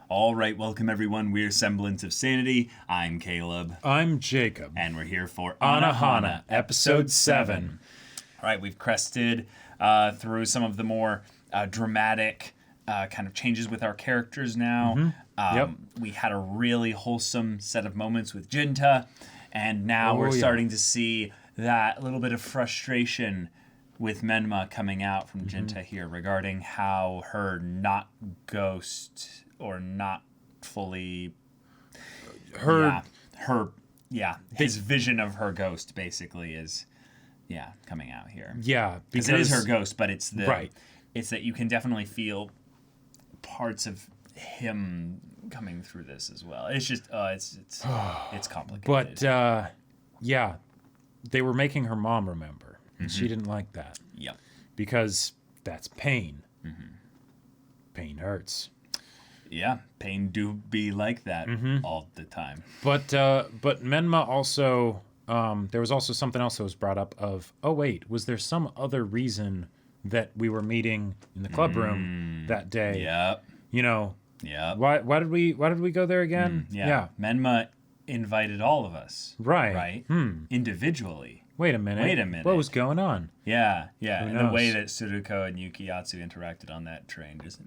All right, welcome everyone. We're Semblance of Sanity. I'm Caleb. I'm Jacob. And we're here for Anohana, Episode 7. All right, we've crested through some of the more dramatic kind of changes with our characters now. We had a really wholesome set of moments with Jinta, and now we're starting to see that little bit of frustration with Menma coming out from Jinta here regarding how her not ghost or not fully his vision of her ghost basically is coming out here. Yeah, because it is her ghost, but it's the it's that you can definitely feel parts of him coming through this as well. It's just it's complicated. But they were making her mom remember, and she didn't like that. Yep. Because that's pain. Pain hurts. Yeah, pain do be like that all the time. But Menma also, there was also something else that was brought up of, oh wait, was there some other reason that we were meeting in the club room that day? Yep. You know. Yeah. Why did we go there again? Yeah. Menma invited all of us. Right. Individually. Wait a minute. What was going on? Yeah. And the way that Suruko and Yukiatsu interacted on that train just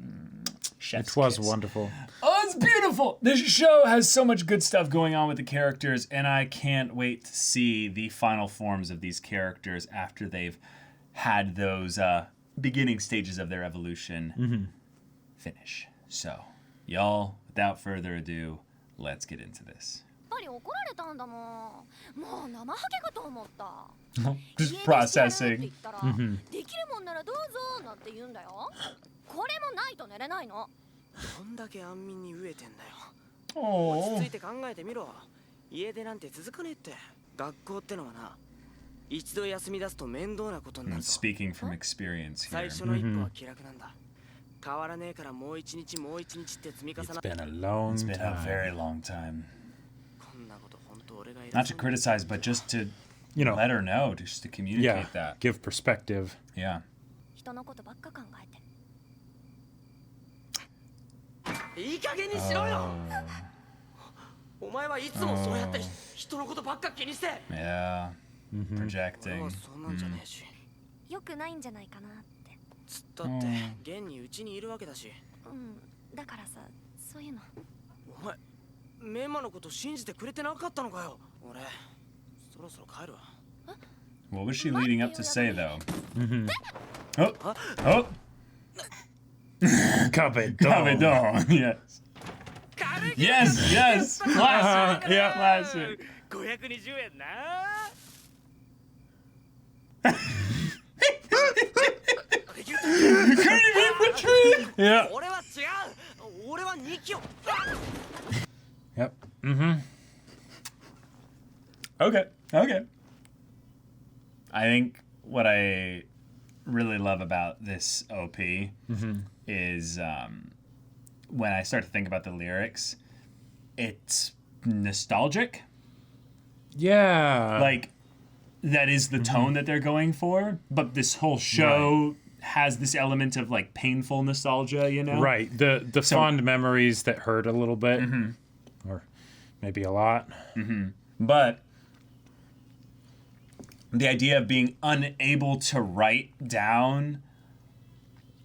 chef's It was kiss. wonderful. Oh, it's beautiful. This show has so much good stuff going on with the characters, and I can't wait to see the final forms of these characters after they've had those beginning stages of their evolution finish. So, y'all, without further ado, let's get into this. Just processing. Speaking from experience here. It's been a long time. It's been a very long time. Not to criticize, but just to let her know, just to communicate that. Give perspective. Yeah. Yeah. Projecting. What was she leading up to say, though? Oh! Capedon. Yes. Yes! Classic! Classic. Couldn't even retreat! Yeah. Yep. Okay. I think what I really love about this OP is when I start to think about the lyrics, it's nostalgic. Yeah. Like, that is the tone that they're going for, but this whole show has this element of, like, painful nostalgia, you know? Right. The fond memories that hurt a little bit. Or maybe a lot. But the idea of being unable to write down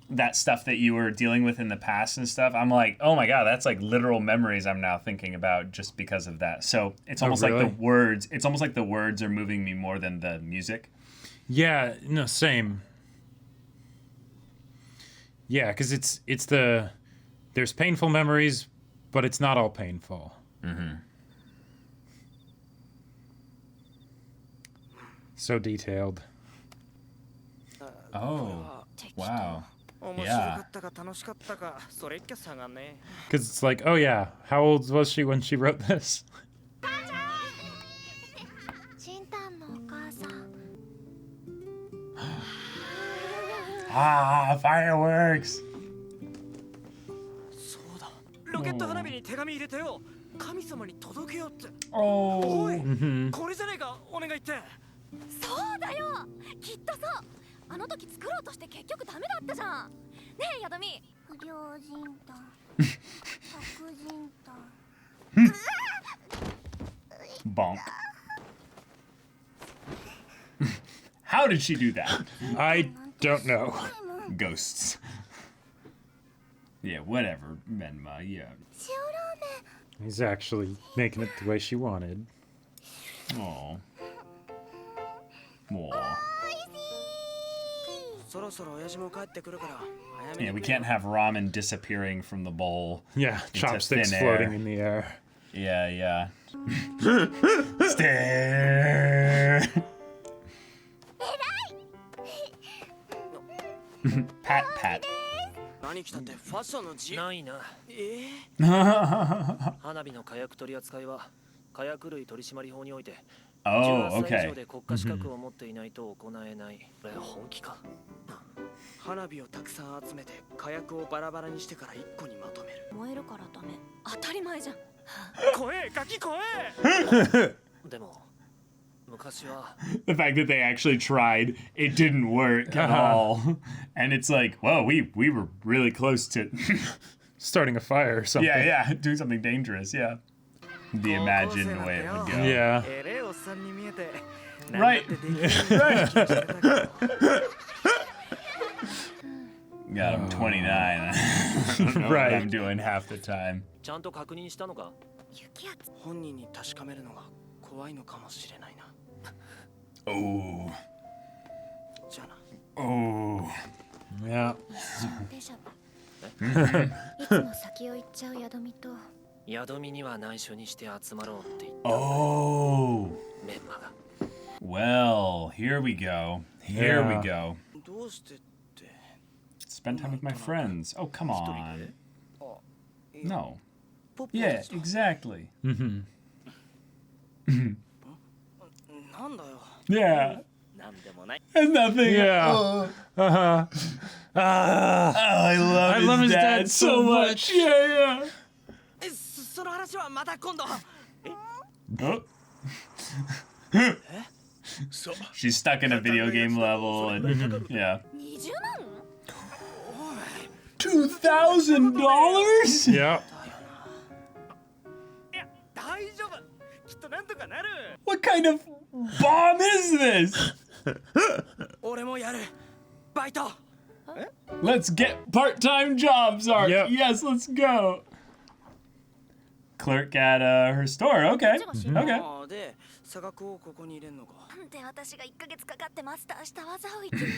that stuff that you were dealing with in the past and stuff, I'm like, oh my God, that's like literal memories I'm now thinking about just because of that. So it's almost like the words, are moving me more than the music. Yeah, no, same. Yeah, because there's painful memories, but it's not all painful. So detailed. Oh, wow. Yeah. Because it's like, oh yeah, how old was she when she wrote this? Fireworks! Oh. そうだよきっとそうあの時作ろうとして結局ダメだったじゃんねえヤドミ不良人だ白 How did she do that? I don't know. Ghosts. Yeah, whatever, Menma, yeah. He's actually making it the way she wanted. Aw. Aw. Yeah, we can't have ramen disappearing from the bowl. Yeah, chopsticks thin floating air. in the air. Yeah, yeah. Stare. Pat, pat. 何着たってファッションの自由ないな。花火の火薬取り扱いは火薬類取締法において Oh, 18歳以 okay. 上で国家資格を持っていないと行えない。これ本気か。花火をたくさん集めて火薬をバラバラにしてから一個にまとめる。燃えるからダメ。当たり前じゃん。怖え、ガキ怖え。でも昔は The fact that they actually tried, it didn't work at all. And it's like, whoa, we were really close to Starting a fire or something. yeah, doing something dangerous, yeah. The imagined way it would go. Yeah. えれえおっさんに見えて Right. God, I'm 29. I don't know what Right. I'm doing half the time. ちゃんと確認したのか。ユキアツ。本人に確かめるのが怖いのかもしれないな。 Oh. じゃあな。 Oh. Yeah. でしょ。いつも先を行っちゃう宿みと。宿見には内緒にして集まろうって言った Oh. メンマが。 Well, here we go. Here Yeah. we go. どうしてって。 Spend time with my friends. Oh, come 一人 on. で。あ、いや No. ポップ Yeah, たちと exactly. なんだよ。 Yeah. なんでもない。 And nothing. Yeah. Oh, Uh-huh. Ah. I love his dad so much. Yeah, yeah. その話はまた今度。 Oh. She's stuck in a video game level and yeah. 20万$2,000? Yeah. いや、大丈夫。きっとなんとかなる。 What kind of bomb is this? 俺もやる。バイト。 Let's get part-time jobs, Art. Yep. Yes, let's go. Clerk at her store. Okay. Okay. ああ、で、差額をここに入れんのか。なんで私が1ヶ月かかってマスターした技をいきなり。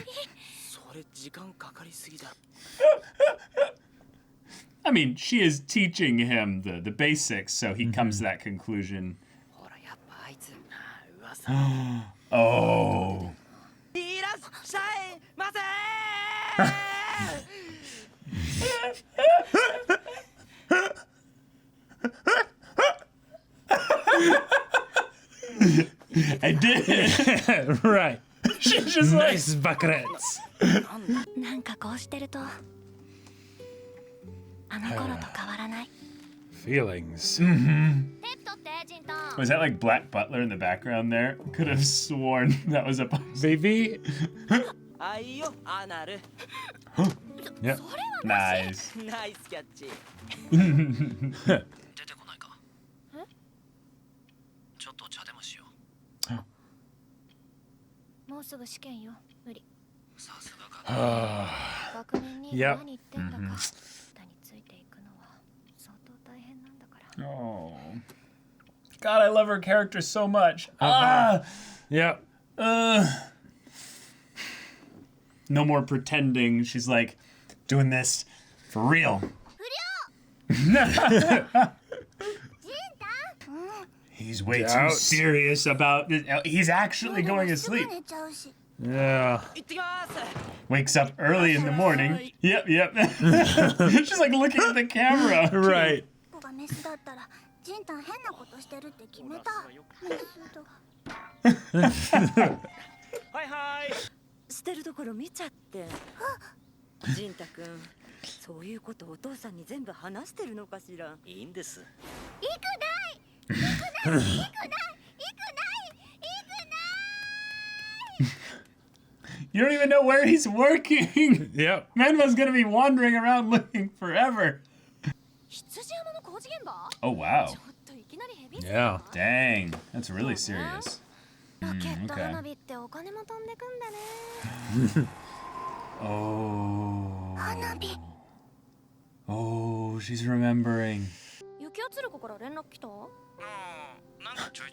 それ時間かかりすぎだ。 I mean, she is teaching him the basics, so he comes to that conclusion. ほら、やっぱあいつ。噂。 Oh. いらっしゃいませI did. Right. She's just like, Nice buckets. なんかこうしてるとあの頃と変わらない。 Feelings. テープ取ってジンタ。 was that like Black Butler in the background there? Could have sworn that was a Baby. あいよ、アナル。 Yep. それは nice. ナイスキャッチ。出てこないか。え？ちょっと茶でもしよもうすぐ試験よ。無理。う。さすがか。学年に Yep. 何言ってんだか。下についていくのは相当大変なんだから。 Oh. God, I love her character so much. Ah. Yep. No more pretending. She's like doing this for real. He's way too Doubt. serious about this. He's actually going to sleep. 寝ちゃうし。 Yeah. 行ってきます。 Wakes up early in the morning. Yep, yep. She's like looking at the camera. Right. 子がメスだったらジンタン変なことしてるって決めた。メスと。はいはい。してるところ見ちゃってジンタ君そういうことお父さんに全部話してるのかしら。いいんです。行くない行くない行くない行くない行くない You don't even know where he's working. Yep. Menma's gonna be wandering around looking forever. 羊山の工事現場 Oh, wow. ちょっといきなりヘビー Yeah. Dang. That's really serious. ロケット okay. 花火ってお金も飛んでくんだね。 Oh. 花火。 Oh, she's remembering. 雪圧力から連絡来た？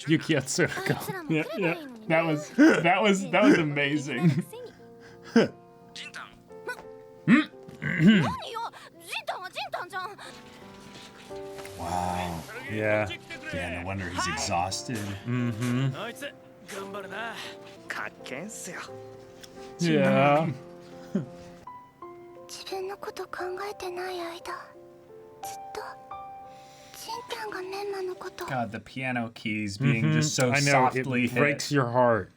Yukiatsu. あいつらも来 Yeah, れば yeah. いいのにね。 That was amazing. 何よ、ジンタンはジンタンじゃん。 Wow. Yeah. Yeah, no wonder he's exhausted. あいつ頑張るな。かっけんすよ。 Yeah. 自分のこと考えてない間、ずっとジンタンがメンマのこと。 God, the piano keys being just so I know, softly it hit. breaks your heart.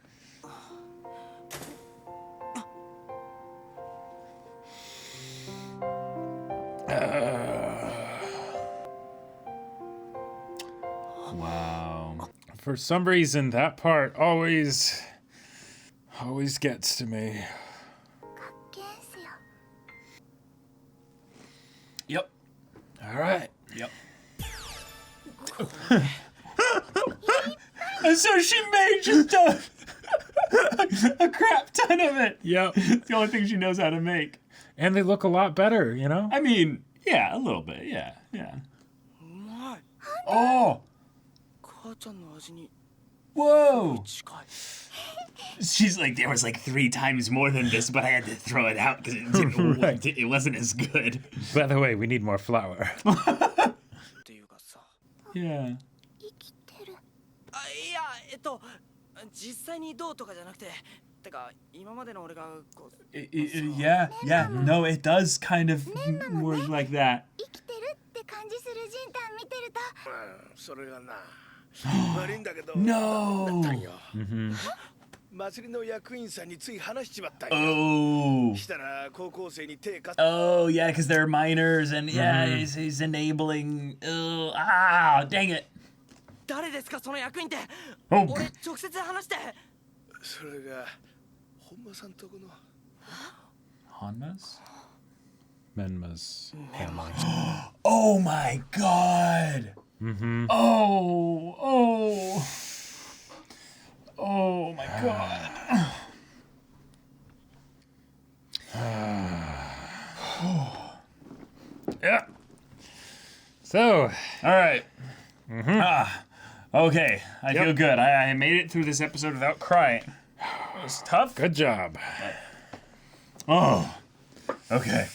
Wow. For some reason, that part always gets to me. かっけんすよ。 Yep. All right. Yep. And so she made just a crap ton of it. Yep. It's the only thing she knows how to make. And they look a lot better, you know? I mean, yeah, a little bit. Yeah, yeah. うまい。 Oh, 母ちゃんの味に whoa. 近い。 She's like, there was like 3 times more than this, but I had to throw it out because Right. it wasn't as good. By the way, we need more flour. っていうかさ。 Yeah. 生きてる。あ、いや、実際にどうとかじゃなくて、てか今までの俺がこう。 Yeah, yeah. No, it does kind of work like that. 生きてるって感じするジンタン見てると。それがな悪いんだけど No. だったんよ祭りの役員さんについ話しちまったんよ Oh. したら高校生に手貸す Oh, yeah, because they're minors, and yeah, he's enabling. Dang it. 誰ですかその役員って Oh. 俺直接話して。それが本間さんとこの Hanma's? Menma's family. Oh my god. Oh my god. Yeah. So, All right. Okay. I feel good. I made it through this episode without crying. It was tough. good job. Oh. Okay.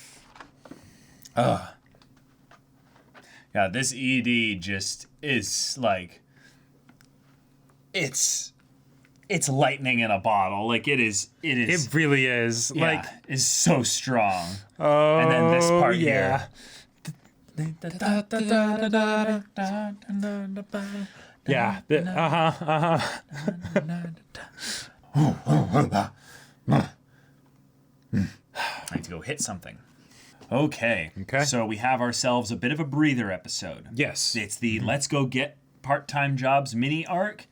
Yeah, this ED just is like it's lightning in a bottle. Like it is It really is. yeah, Like, is so strong. oh, And then this part yeah. Yeah. I need to go hit something. Okay. Okay. So we have ourselves a bit of a breather episode. Yes. It's the Let's Go Get Part-Time Jobs mini arc.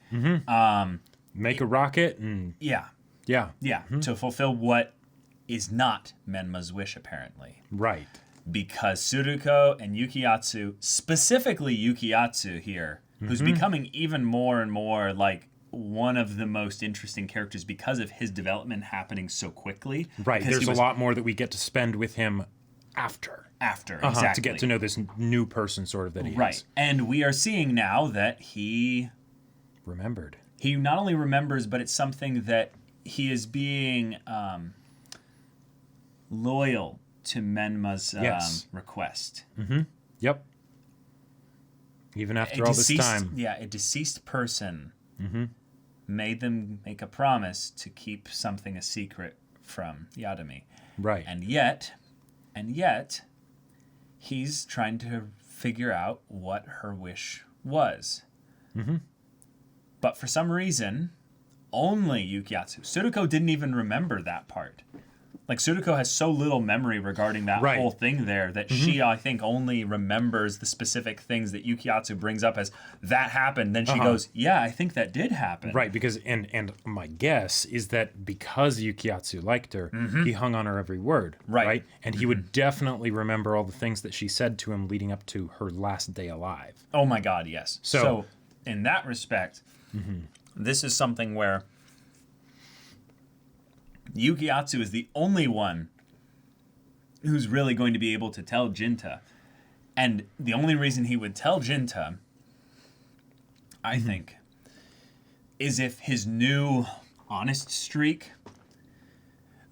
Make a rocket and Yeah. yeah. Yeah. To fulfill what is not Menma's wish, apparently. Right. Because Tsuruko and Yukiatsu, specifically Yukiatsu here, who's becoming even more and more like one of the most interesting characters because of his development happening so quickly. Right. Because There's he a was lot more that we get to spend with him after. exactly. To get to know this new person sort of that he Right. is. And we are seeing now that he Remembered. not only remembers, but it's something that he is being loyal to Menma's Yes. request. Yep. Even after all this time. Yeah, a deceased person made them make a promise to keep something a secret from Yadami. Right. And yet, he's trying to figure out what her wish was. But for some reason, only Yukiatsu. Tsuruko didn't even remember that part. Like, Tsuruko has so little memory regarding that Right. whole thing there that she, I think, only remembers the specific things that Yukiatsu brings up as, that happened. Then she goes, yeah, I think that did happen. Right, because and my guess is that because Yukiatsu liked her, he hung on her every word. Right. And he would definitely remember all the things that she said to him leading up to her last day alive. Oh my god, yes. So in that respect, this is something where Yukiatsu is the only one who's really going to be able to tell Jinta. And the only reason he would tell Jinta, I think, is if his new honest streak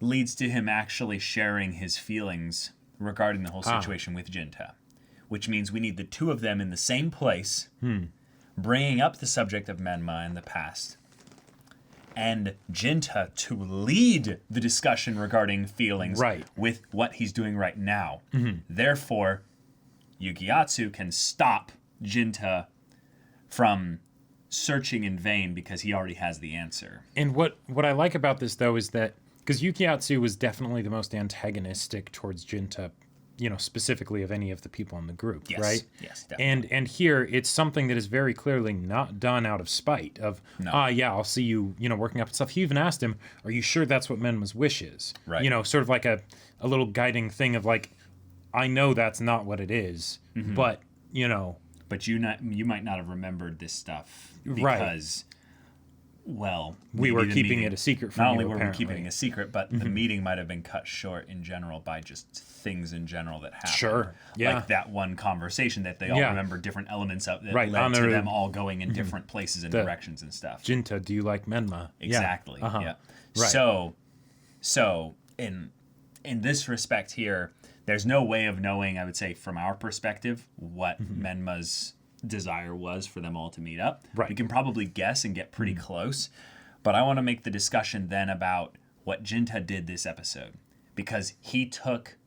leads to him actually sharing his feelings regarding the whole situation with Jinta. Which means we need the two of them in the same place, bringing up the subject of Menma in the past. And Jinta to lead the discussion regarding feelings with what he's doing right now. Therefore, Yukiatsu can stop Jinta from searching in vain because he already has the answer. And what I like about this, though, is that, because Yukiatsu was definitely the most antagonistic towards Jinta, you know, specifically of any of the people in the group, right? Yes, definitely. And here, it's something that is very clearly not done out of spite of, yeah, I'll see you, you know, working up and stuff. He even asked him, are you sure that's what Menma's wish is? Right. You know, sort of like a little guiding thing of like, I know that's not what it is, but, you know. But you might not have remembered this stuff because, well, we were keeping it a secret from you, not only were apparently. we keeping it a secret, but the meeting might have been cut short in general by just things in general that happened. Sure, yeah. Like that one conversation that they all remember different elements of that led Anaru, to them all going in different places and directions and stuff. Jinta, do you like Menma? Exactly, yeah. Right. So in this respect here, there's no way of knowing, I would say, from our perspective, what Menma's desire was for them all to meet up. Right. We can probably guess and get pretty close, but I want to make the discussion then about what Jinta did this episode, because he took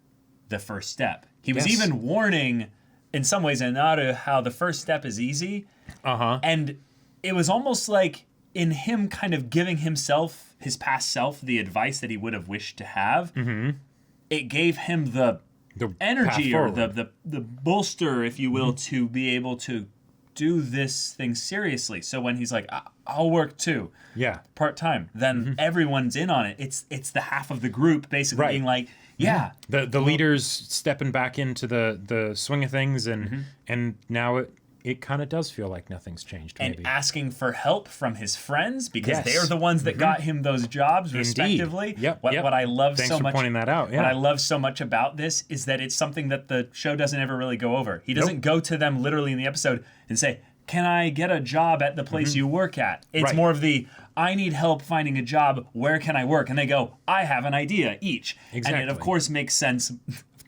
the first step. He was even warning, in some ways, Anaru how the first step is easy, and it was almost like in him kind of giving himself, his past self, the advice that he would have wished to have. It gave him the energy or the bolster, if you will, to be able to do this thing seriously. So when he's like, I'll work too, part-time, then everyone's in on it. It's the half of the group basically being like, the leaders stepping back into the swing of things, and now it kind of does feel like nothing's changed. And maybe. asking for help from his friends because they're the ones that got him those jobs, respectively. What I love Thanks so for much, pointing that out. What I love so much about this is that it's something that the show doesn't ever really go over. He doesn't go to them literally in the episode and say, "Can I get a job at the place you work at?" It's more of the, "I need help finding a job. Where can I work?" And they go, "I have an idea each." Exactly. And it of course makes sense.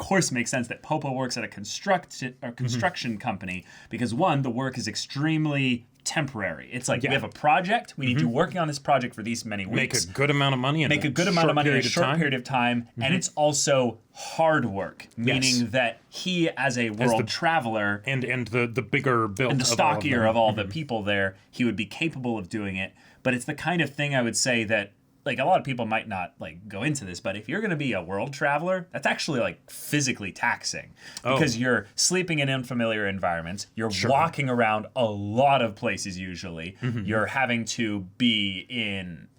That Popo works at a construction company because, one, the work is extremely temporary. It's like, we have a project, we need you working on this project for these many weeks. Make a good amount of money in a short period of time, and it's also hard work, meaning that he, as a world traveler, and the bigger built and the stockier of all the people there, he would be capable of doing it. But it's the kind of thing, I would say, that, like, a lot of people might not like go into this, but if you're going to be a world traveler, that's actually like physically taxing because you're sleeping in unfamiliar environments. You're walking around a lot of places usually. You're having to be in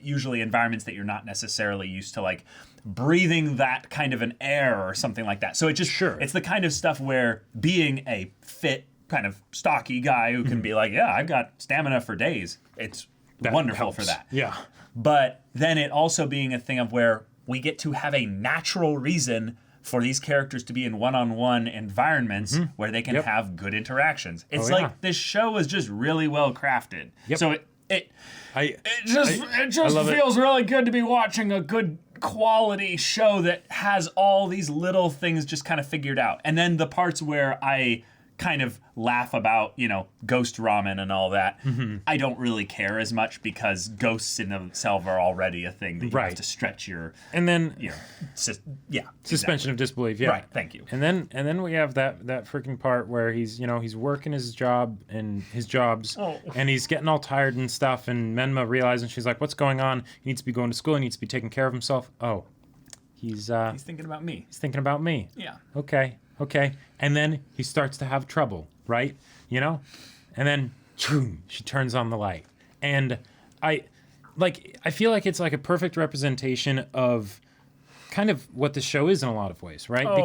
usually environments that you're not necessarily used to, like breathing that kind of an air or something like that. So it just it's the kind of stuff where being a fit kind of stocky guy who can be like, yeah, I've got stamina for days. It's wonderful for that. Yeah. But then it also being a thing of where we get to have a natural reason for these characters to be in one-on-one environments where they can have good interactions. It's like this show is just really well crafted. So it just feels really good to be watching a good quality show that has all these little things just kind of figured out. And then the parts where I kind of laugh about, you know, ghost ramen and all that, I don't really care as much because ghosts in themselves are already a thing that you have to stretch your, and then suspension of disbelief. Right, thank you. And then we have that freaking part where he's working his job and his jobs, and he's getting all tired and stuff, and Menma realizing, she's like, what's going on? He needs to be going to school. He needs to be taking care of himself. He's thinking about me. He's thinking about me. Yeah. Okay. And then he starts to have trouble, right? You know? And then she turns on the light. And I feel like it's like a perfect representation of kind of what the show is in a lot of ways, right?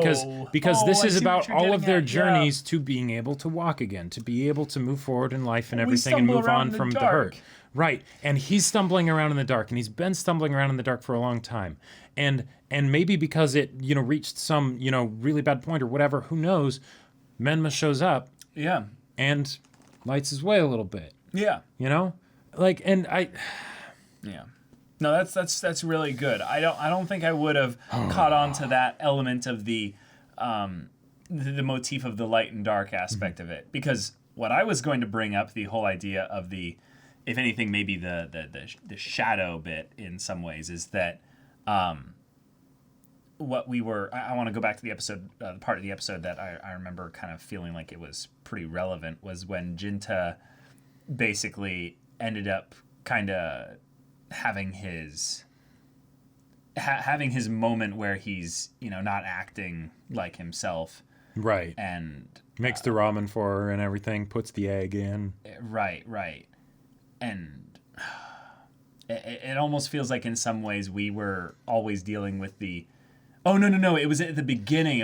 Because this is about all of their journeys to being able to walk again, to be able to move forward in life and everything and move on from the hurt. Right. And he's stumbling around in the dark, and he's been stumbling around in the dark for a long time. And maybe because it, reached some, really bad point or whatever, who knows, Menma shows up. Yeah. And lights his way a little bit. Yeah. Yeah. No, that's really good. I don't think I would have caught on to that element of the motif of the light and dark aspect of it, because what I was going to bring up, the whole idea of the, if anything, maybe the shadow bit in some ways, is that what we were. I want to go back to the episode, the part of the episode that I remember kind of feeling like it was pretty relevant, was when Jinta basically ended up kind of having his moment where he's not acting like himself, right, and makes the ramen for her and everything, puts the egg in, right, and it almost feels like in some ways we were always dealing with the no, it was at the beginning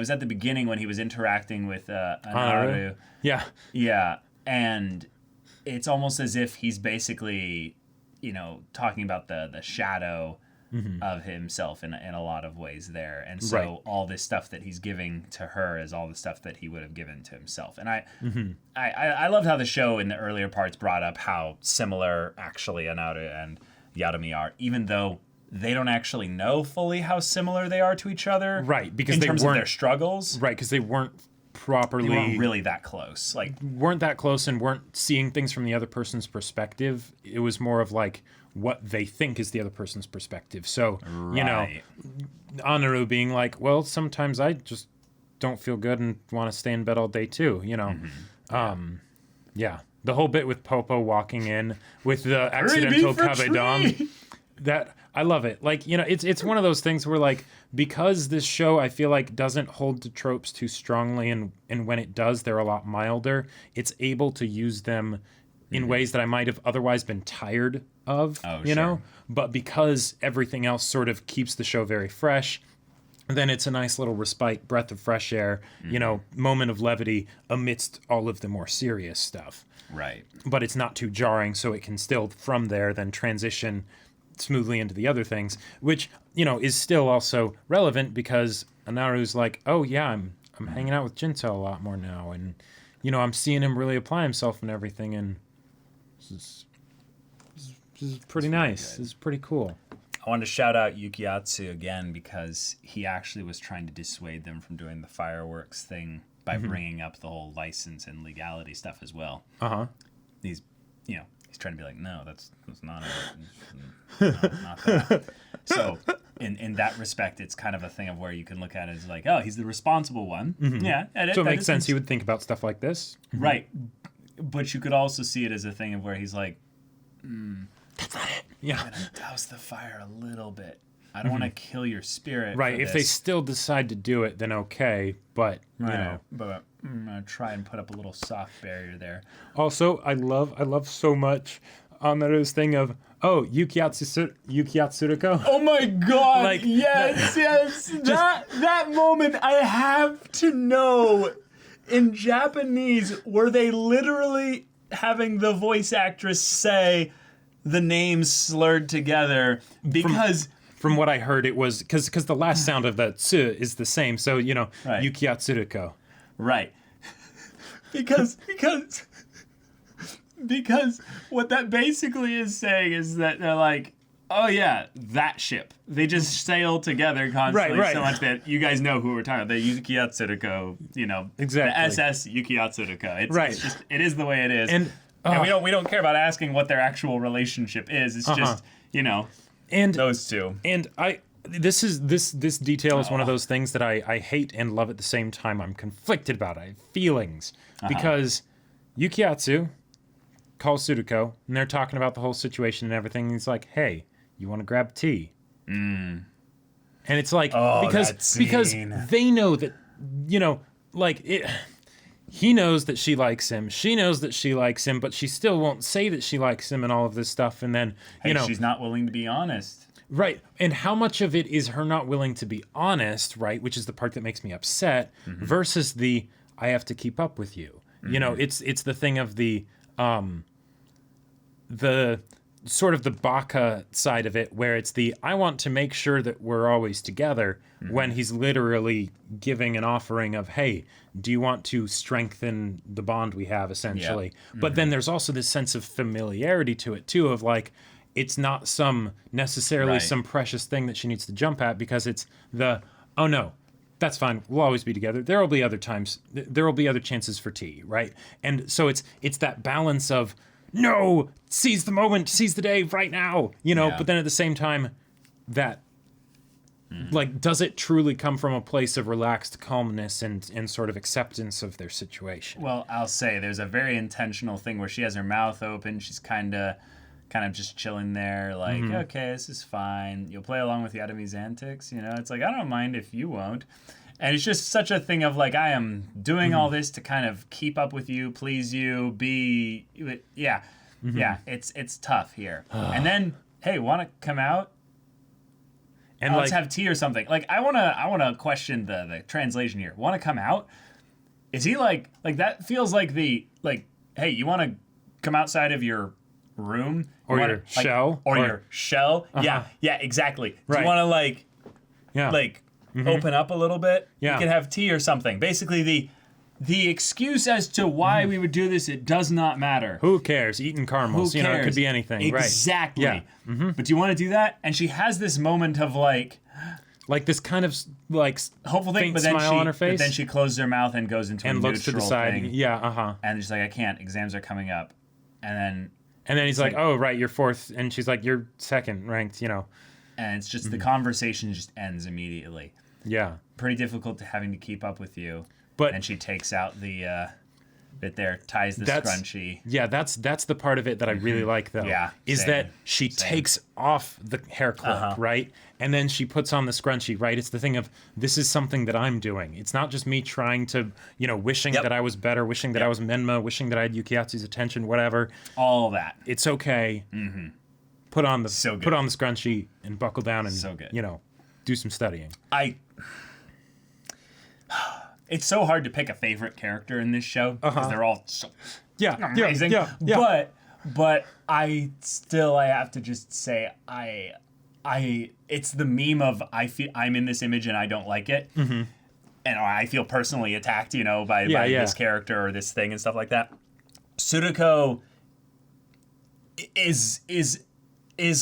when he was interacting with Anaru. Yeah, and it's almost as if he's basically talking about the shadow of himself in a lot of ways there. And so all this stuff that he's giving to her is all the stuff that he would have given to himself. And I loved how the show in the earlier parts brought up how similar actually Anaru and Yarumi are, even though they don't actually know fully how similar they are to each other. Right, because in they terms weren't, of their struggles. Right, because they weren't properly... They weren't really that close. Weren't that close and weren't seeing things from the other person's perspective. It was more of like what they think is the other person's perspective. So, Anaru being like, well, sometimes I just don't feel good and want to stay in bed all day too, Yeah. The whole bit with Popo walking in with the accidental kabedon, that I love it. It's one of those things where because this show I feel like doesn't hold to tropes too strongly, and when it does, they're a lot milder. It's able to use them in ways that I might have otherwise been tired of, but because everything else sort of keeps the show very fresh, then it's a nice little respite, breath of fresh air, moment of levity amidst all of the more serious stuff. Right. But it's not too jarring, so it can still, from there, then transition smoothly into the other things, which, is still also relevant because Anaru's like, oh yeah, I'm hanging out with Jinta a lot more now, and, I'm seeing him really apply himself and everything, and this is pretty nice. This is pretty cool. I wanted to shout out Yukiatsu again because he actually was trying to dissuade them from doing the fireworks thing by bringing up the whole license and legality stuff as well. He's trying to be like, no, that's not not that. So in that respect, it's kind of a thing of where you can look at it as like, oh, he's the responsible one. Yeah. So it makes sense he would think about stuff like this. Right. But you could also see it as a thing of where he's like, that's not it. Yeah. I'm gonna douse the fire a little bit. I don't want to kill your spirit. Right. If they still decide to do it, then okay. But but I'm gonna try and put up a little soft barrier there. Also, I love so much Anaru's thing of Yukiatsuruko. Oh my god! Yes. That moment, I have to know. In Japanese, were they literally having the voice actress say the names slurred together? Because from what I heard, it was because the last sound of the tsu is the same. So right. Yukiatsuruko. Right. because what that basically is saying is that they're like, oh yeah, that ship. They just sail together constantly so much that you guys know who we're talking about. The Yukiatsuruko, exactly. The SS Yukiatsuruko. It's just, it is the way it is. And we don't care about asking what their actual relationship is. It's just, and those two. And this detail is one of those things that I hate and love at the same time. I'm conflicted about it. I have feelings because Yukiatsu calls Suruko and they're talking about the whole situation and everything. And he's like, hey, you want to grab tea? And it's like, because they know that, he knows that she likes him. She knows that she likes him, but she still won't say that she likes him and all of this stuff. And then, she's not willing to be honest. Right. And how much of it is her not willing to be honest, right? Which is the part that makes me upset, versus the I have to keep up with you. You know, it's the thing of the sort of the baka side of it, where it's the I want to make sure that we're always together, when he's literally giving an offering of, hey, do you want to strengthen the bond we have, essentially? But then there's also this sense of familiarity to it too, of like, it's not some necessarily some precious thing that she needs to jump at, because it's the, oh no, that's fine, we'll always be together. There will be other times, there will be other chances for tea, right? And so it's that balance of, no, seize the moment, seize the day right now, you know, but then at the same time, that, like, does it truly come from a place of relaxed calmness and sort of acceptance of their situation? Well, I'll say there's a very intentional thing where she has her mouth open, she's kind of just chilling there, like, okay, this is fine. You'll play along with Yadami's antics, you know? It's like, I don't mind if you won't. And it's just such a thing of, like, I am doing all this to kind of keep up with you, please you, be... Yeah. Yeah, it's tough here. And then, hey, want to come out? And let's have tea or something. Like, I wanna question the translation here. Want to come out? Is he like that feels like the, like, hey, you want to come outside of your room? Or your shell? Or your shell? Yeah, exactly. Do you want to, like, open up a little bit? Yeah. You can have tea or something. Basically, the excuse as to why we would do this, it does not matter. Who cares? Eating caramels. You know, it could be anything. Exactly. Right. Yeah. But do you want to do that? And she has this moment of, like this kind of, like, hopeful thing, faint smile on her face. But then she closes her mouth and goes into and a looks to the side. thing. Yeah, And she's like, I can't. Exams are coming up. And then he's like, oh, right, you're fourth. And she's like, you're second ranked, you know. And it's just the conversation just ends immediately. Yeah. Pretty difficult to having to keep up with you. But and she takes out the bit there, ties the scrunchie. Yeah, that's the part of it that I really like, though. Yeah, is that she takes off the hair clip, right? And then she puts on the scrunchie, right? It's the thing of, this is something that I'm doing. It's not just me trying to, you know, wishing that I was better, wishing that I was Menma, wishing that I had Yukiatsu's attention, whatever. All that. It's okay. Put on the scrunchie and buckle down and, you know, do some studying. It's so hard to pick a favorite character in this show because they're all so amazing. Yeah. But I have to just say it's the meme of I'm in this image and I don't like it, and I feel personally attacked, you know, by this character or this thing and stuff like that. Tsuruko is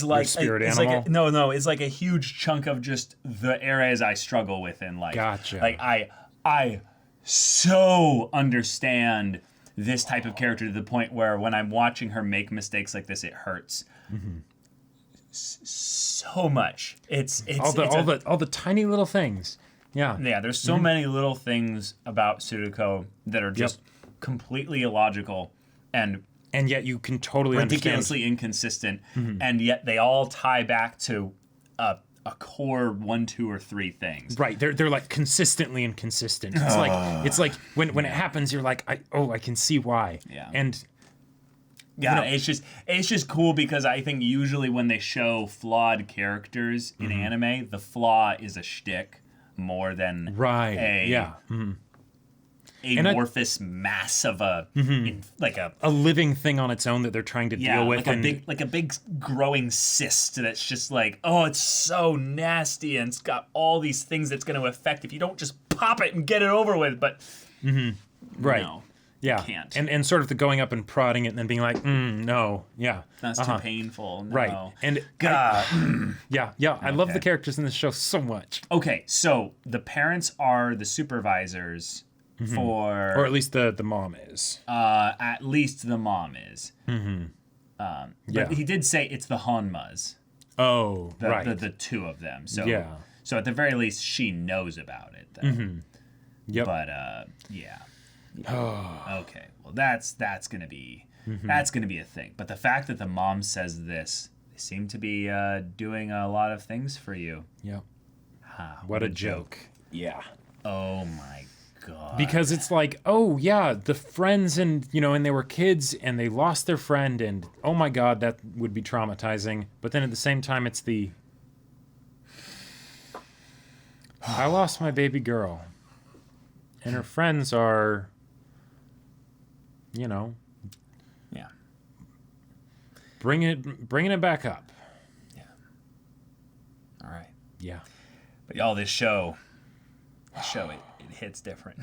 like spirit animal. It's like a huge chunk of just the areas I struggle with in life. Gotcha. Like I so understand this type of character to the point where when I'm watching her make mistakes like this, it hurts so much. It's all the tiny little things. Yeah. There's so many little things about Tsuruko that are just completely illogical and yet you can totally ridiculously inconsistent, and yet they all tie back to a core 1, 2, or 3 things. Right, they're like consistently inconsistent. It's like when it happens, you're like, I can see why. Yeah. And it's just cool because I think usually when they show flawed characters in anime, the flaw is a shtick more than amorphous mass of a living thing on its own that they're trying to deal with, like a big growing cyst that's just like, oh, it's so nasty and it's got all these things that's going to affect if you don't just pop it and get it over with. But no, can't. And sort of the going up and prodding it and then being like, no, that's too painful. No. Right, and God, I love the characters in this show so much. Okay, so the parents are the supervisors. Or at least the mom is. At least the mom is. But he did say it's the Honmas. Oh, right. The two of them. So so at the very least, she knows about it. Though. Yep. But okay. Well, that's gonna be a thing. But the fact that the mom says this, they seem to be doing a lot of things for you. Yep. What a joke. Yeah. Oh my God. Because it's like, oh yeah, the friends and they were kids and they lost their friend and oh my God, that would be traumatizing. But then at the same time, it's the I lost my baby girl. And her friends are, you know, Yeah. bringing it back up. Yeah. All right. Yeah. But y'all, this show, it hits different.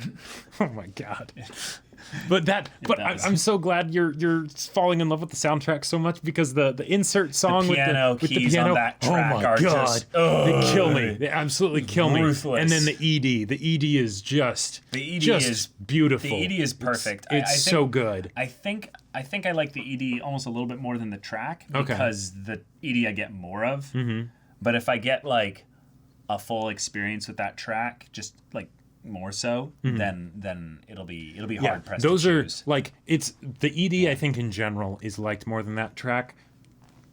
Oh my god. But I'm so glad you're falling in love with the soundtrack so much, because the insert song The piano with the keys piano on that track oh my are god. just, they kill me. They absolutely kill ruthless. me. And then the ED is just The ED just is beautiful. The ED is perfect. It's I think, so good. I think I like the ED almost a little bit more than the track, Okay. because the ED I get more of. Mm-hmm. But if I get like a full experience with that track, just like more so, then it'll be hard pressed. Those to are choose. like, it's the ED I think in general is liked more than that track.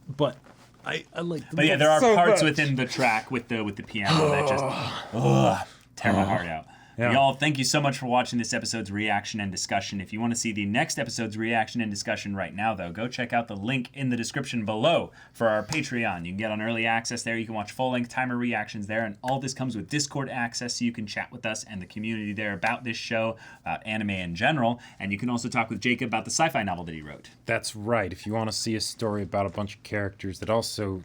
But I like them But yeah, there are so parts much. within the track with the piano that just tear my heart out. Yeah. Y'all, thank you so much for watching this episode's reaction and discussion. If you want to see the next episode's reaction and discussion right now, though, go check out the link in the description below for our Patreon. You can get on early access there. You can watch full-length timer reactions there, and all this comes with Discord access, so you can chat with us and the community there about this show, about anime in general, and you can also talk with Jacob about the sci-fi novel that he wrote. That's right. If you want to see a story about a bunch of characters that also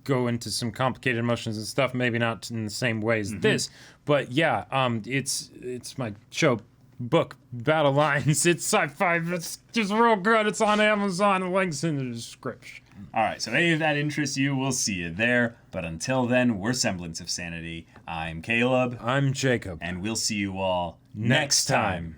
go into some complicated emotions and stuff, maybe not in the same way as this, but yeah, it's my show, book, Battle Lines. It's sci-fi. It's just real good. It's on Amazon. The link's in the description. All right, so any of that interests you, we'll see you there. But until then, we're Semblance of Sanity. I'm Caleb. I'm Jacob. And we'll see you all Next time.